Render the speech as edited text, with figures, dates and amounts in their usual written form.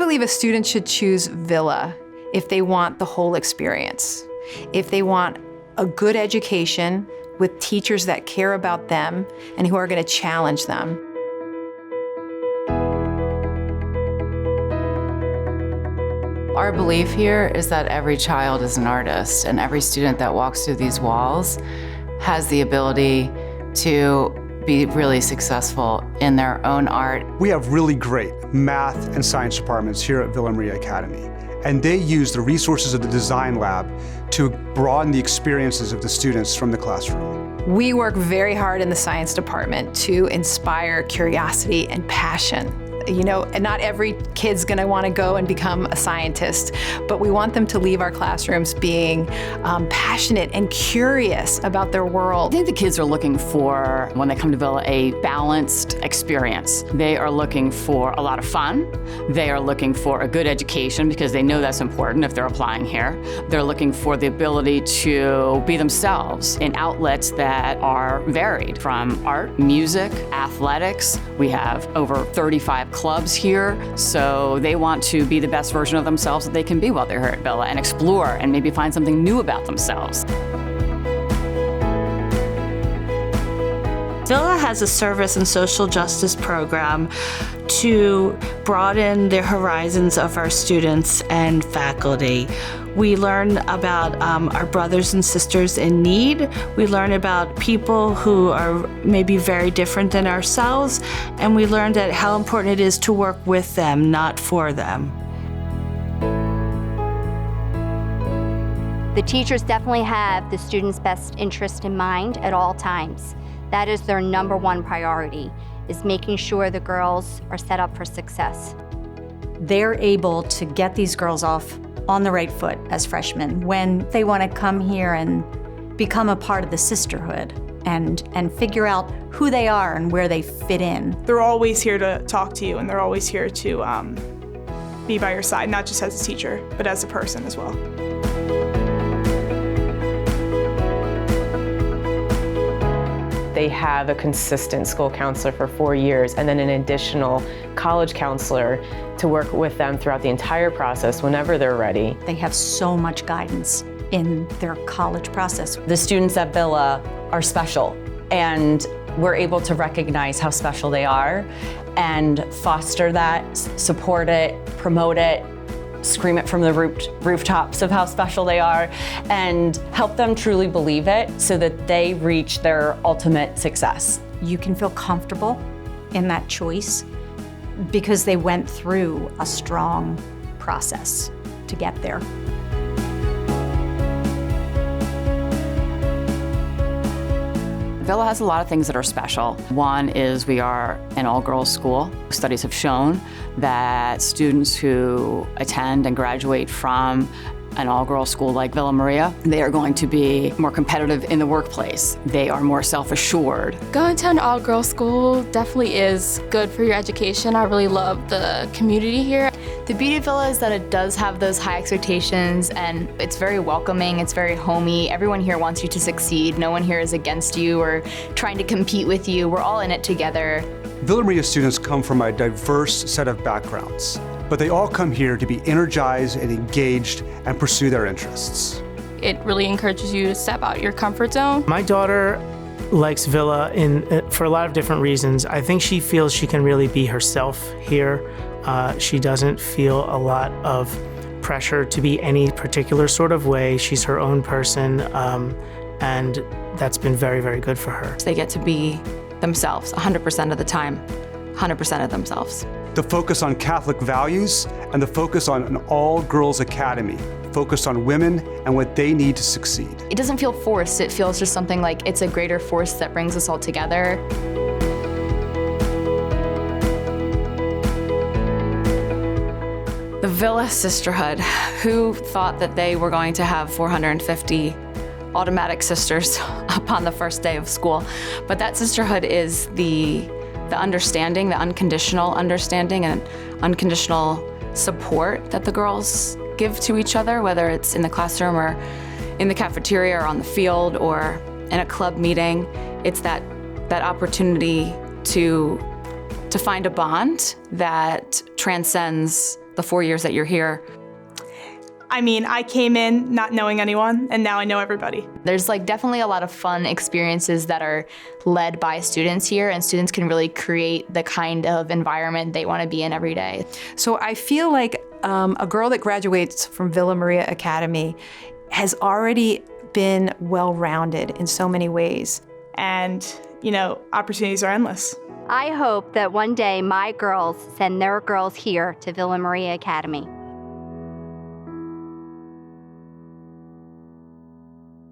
believe a student should choose Villa if they want the whole experience. If they want a good education with teachers that care about them and who are going to challenge them. Our belief here is that every child is an artist, and every student that walks through these walls has the ability to be really successful in their own art. We have really great math and science departments here at Villa Maria Academy, and they use the resources of the design lab to broaden the experiences of the students from the classroom. We work very hard in the science department to inspire curiosity and passion. You know, and not every kid's gonna wanna go and become a scientist, but we want them to leave our classrooms being passionate and curious about their world. I think the kids are looking for, when they come to Villa, a balanced experience. They are looking for a lot of fun. They are looking for a good education because they know that's important if they're applying here. They're looking for the ability to be themselves in outlets that are varied, from art, music, athletics. We have over 35 clubs here, so they want to be the best version of themselves that they can be while they're here at Villa and explore and maybe find something new about themselves. Villa has a service and social justice program to broaden the horizons of our students and faculty. We learn about our brothers and sisters in need. We learn about people who are maybe very different than ourselves, and we learn that how important it is to work with them, not for them. The teachers definitely have the students' best interest in mind at all times. That is their #1 priority, is making sure the girls are set up for success. They're able to get these girls off on the right foot as freshmen when they want to come here and become a part of the sisterhood and figure out who they are and where they fit in. They're always here to talk to you, and they're always here to be by your side, not just as a teacher, but as a person as well. They have a consistent school counselor for 4 years and then an additional college counselor to work with them throughout the entire process whenever they're ready. They have so much guidance in their college process. The students at Villa are special, and we're able to recognize how special they are and foster that, support it, promote it, scream it from the rooftops of how special they are, and help them truly believe it so that they reach their ultimate success. You can feel comfortable in that choice because they went through a strong process to get there. Villa has a lot of things that are special. One is we are an all-girls school. Studies have shown that students who attend and graduate from an all-girls school like Villa Maria, they are going to be more competitive in the workplace. They are more self-assured. Going to an all-girls school definitely is good for your education. I really love the community here. The beauty of Villa is that it does have those high expectations, and it's very welcoming, it's very homey. Everyone here wants you to succeed. No one here is against you or trying to compete with you. We're all in it together. Villa Maria students come from a diverse set of backgrounds, but they all come here to be energized and engaged and pursue their interests. It really encourages you to step out your comfort zone. My daughter likes Villa for a lot of different reasons. I think she feels she can really be herself here. She doesn't feel a lot of pressure to be any particular sort of way. She's her own person, and that's been very, very good for her. They get to be themselves 100% of the time, 100% of themselves. The focus on Catholic values and the focus on an all-girls academy, focused on women and what they need to succeed. It doesn't feel forced. It feels just something like it's a greater force that brings us all together. The Villa Sisterhood. Who thought that they were going to have 450 automatic sisters upon the first day of school? But that sisterhood is the understanding, the unconditional understanding and unconditional support that the girls give to each other, whether it's in the classroom or in the cafeteria or on the field or in a club meeting. It's that opportunity to find a bond that transcends the 4 years that you're here? I mean, I came in not knowing anyone, and now I know everybody. There's like definitely a lot of fun experiences that are led by students here, and students can really create the kind of environment they want to be in every day. So I feel like a girl that graduates from Villa Maria Academy has already been well-rounded in so many ways. And, you know, opportunities are endless. I hope that one day my girls send their girls here to Villa Maria Academy.